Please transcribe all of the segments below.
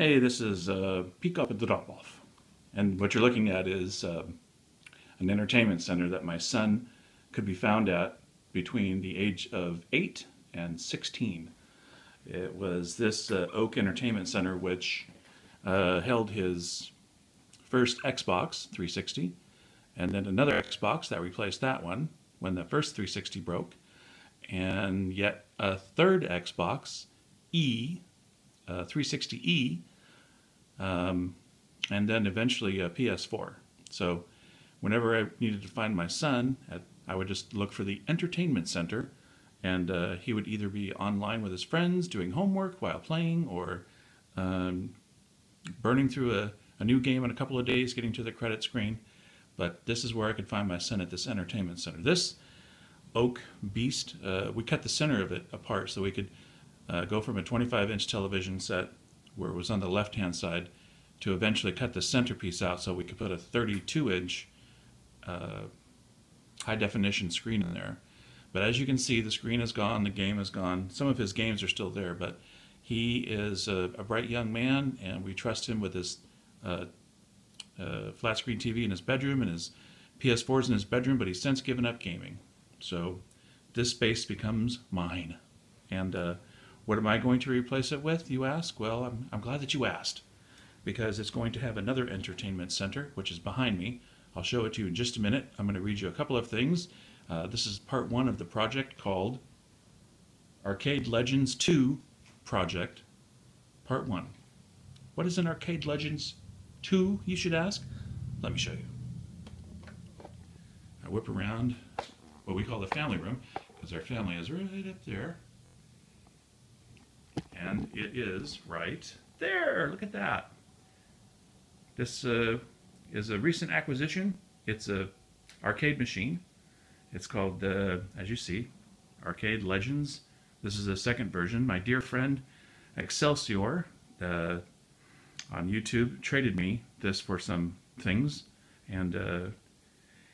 Hey, this is Pick Up and Drop Off. And what you're looking at is an entertainment center that my son could be found at between the age of 8 and 16. It was this Oak Entertainment Center which held his first Xbox 360 and then another Xbox that replaced that one when the first 360 broke, and yet a third Xbox E, 360E, and then eventually a PS4. So whenever I needed to find my son, I would just look for the entertainment center, and he would either be online with his friends doing homework while playing, or burning through a new game in a couple of days, getting to the credit screen. But this is where I could find my son, at this entertainment center. This Oak Beast, we cut the center of it apart so we could go from a 25-inch television set where it was on the left-hand side to eventually cut the centerpiece out so we could put a 32-inch high-definition screen in there. But as you can see, the screen is gone, the game is gone. Some of his games are still there, but he is a bright young man, and we trust him with his flat screen TV in his bedroom and his PS4s in his bedroom, but he's since given up gaming. So this space becomes mine. And what am I going to replace it with, you ask? Well, I'm glad that you asked, because it's going to have another entertainment center, which is behind me. I'll show it to you in just a minute. I'm going to read you a couple of things. This is part one of the project called Arcade Legends 2 Project, Part 1. What is an Arcade Legends 2, you should ask? Let me show you. I whip around what we call the family room, because our family is right up there. And it is right there. Look at that. This is a recent acquisition. It's a arcade machine. It's called, as you see, Arcade Legends. This is a second version. My dear friend Excelsior on YouTube traded me this for some things, and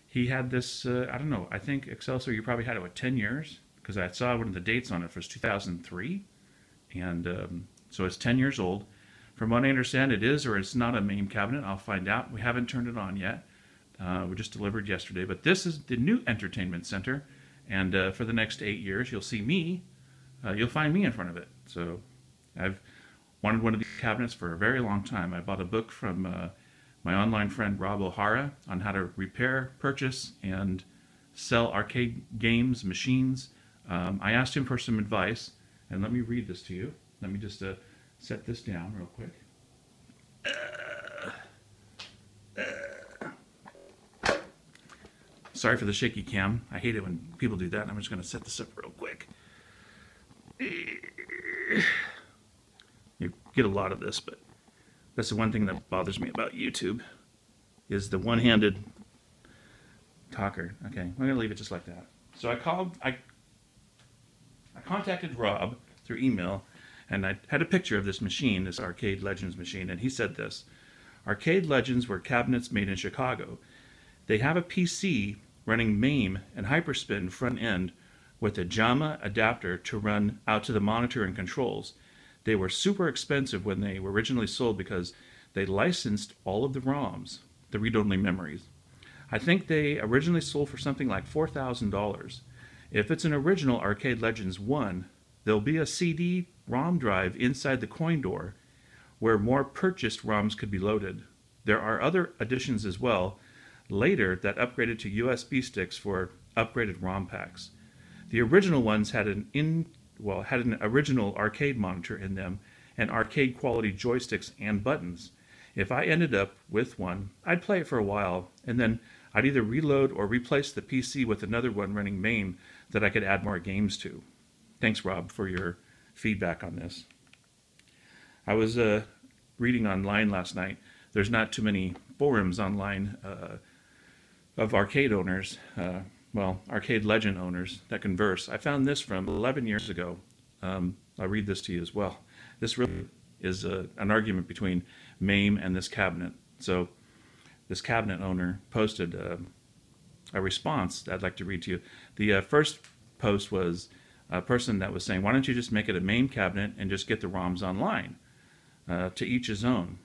he had this, I don't know, I think Excelsior, you probably had it with 10 years, because I saw one of the dates on it was 2003, and so it's 10 years old. From what I understand, it is or it's not a m.a.m.e cabinet. I'll find out. We haven't turned it on yet. We just delivered yesterday, but this is the new entertainment center, and for the next 8 years, you'll see me, you'll find me in front of it. So I've wanted one of these cabinets for a very long time. I bought a book from my online friend Rob O'Hara on how to repair, purchase, and sell arcade games, machines. I asked him for some advice, and let me read this to you. Let me just set this down real quick. Sorry for the shaky cam. I hate it when people do that. I'm just going to set this up real quick. You get a lot of this, but that's the one thing that bothers me about YouTube, is the one-handed talker. Okay, I'm going to leave it just like that. So I contacted Rob through email, and I had a picture of this machine, this Arcade Legends machine, and he said this: Arcade Legends were cabinets made in Chicago. They have a PC running m.a.m.e and Hyperspin front end with a JAMA adapter to run out to the monitor and controls. They were super expensive when they were originally sold because they licensed all of the ROMs, the read-only memories. I think they originally sold for something like $4,000. If it's an original Arcade Legends 1, there'll be a CD-ROM drive inside the coin door where more purchased ROMs could be loaded. There are other additions as well later that upgraded to USB sticks for upgraded ROM packs. The original ones had an original arcade monitor in them and arcade quality joysticks and buttons. If I ended up with one, I'd play it for a while, and then I'd either reload or replace the PC with another one running m.a.m.e that I could add more games to. Thanks, Rob, for your feedback on this. I was reading online last night. There's not too many forums online of arcade owners, arcade legend owners that converse. I found this from 11 years ago. I'll read this to you as well. This really is an argument between m.a.m.e and this cabinet. So this cabinet owner posted a response that I'd like to read to you. The first post was a person that was saying, why don't you just make it a m.a.m.e cabinet and just get the ROMs online? To each his own.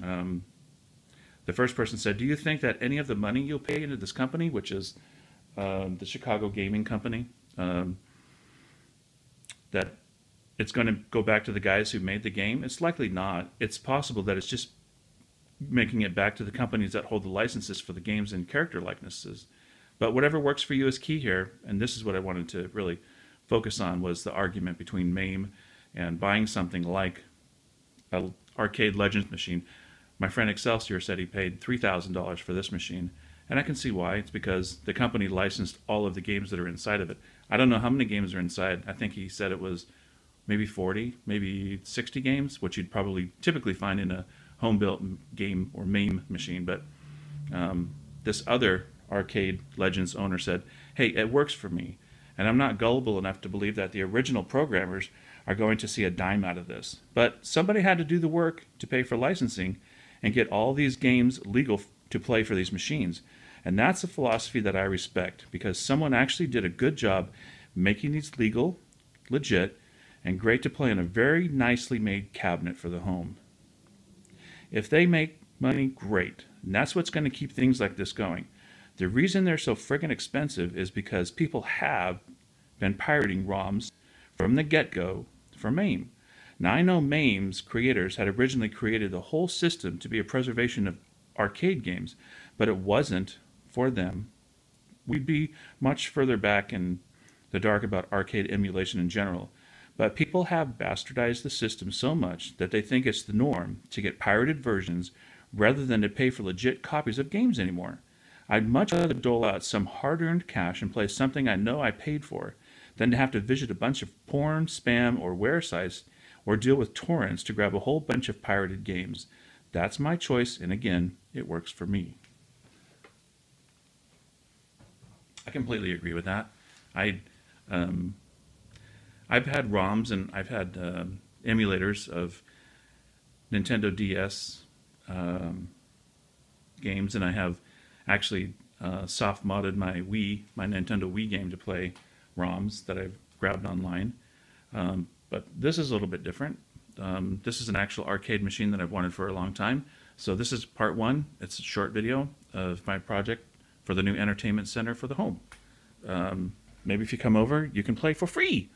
The first person said, do you think that any of the money you'll pay into this company, which is the Chicago Gaming Company, that it's going to go back to the guys who made the game? It's likely not. It's possible that it's just making it back to the companies that hold the licenses for the games and character likenesses. But whatever works for you is key here, and this is what I wanted to really focus on, was the argument between m.a.m.e and buying something like an Arcade Legends machine. My friend Excelsior said he paid $3,000 for this machine, and I can see why. It's because the company licensed all of the games that are inside of it. I don't know how many games are inside. I think he said it was maybe 40, maybe 60 games, which you'd probably typically find in a home-built game or m.a.m.e machine. But this other Arcade Legends owner said, hey, it works for me, and I'm not gullible enough to believe that the original programmers are going to see a dime out of this. But somebody had to do the work to pay for licensing and get all these games legal to play for these machines. And that's a philosophy that I respect, because someone actually did a good job making these legal, legit, and great to play in a very nicely made cabinet for the home. If they make money, great. And that's what's going to keep things like this going. The reason they're so friggin' expensive is because people have been pirating ROMs from the get-go for m.a.m.e. Now, I know m.a.m.e's creators had originally created the whole system to be a preservation of arcade games, but it wasn't for them. We'd be much further back in the dark about arcade emulation in general. But people have bastardized the system so much that they think it's the norm to get pirated versions rather than to pay for legit copies of games anymore. I'd much rather dole out some hard-earned cash and play something I know I paid for than to have to visit a bunch of porn, spam, or wear sites, or deal with torrents to grab a whole bunch of pirated games. That's my choice, and again, it works for me. I completely agree with that. I've had ROMs and I've had emulators of Nintendo DS games, and I have actually soft modded my Nintendo Wii game to play ROMs that I've grabbed online. But this is a little bit different. This is an actual arcade machine that I've wanted for a long time. So this is part one. It's a short video of my project for the new entertainment center for the home. Maybe if you come over, you can play for free.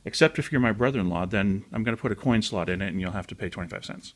Except if you're my brother-in-law, then I'm going to put a coin slot in it and you'll have to pay 25 cents.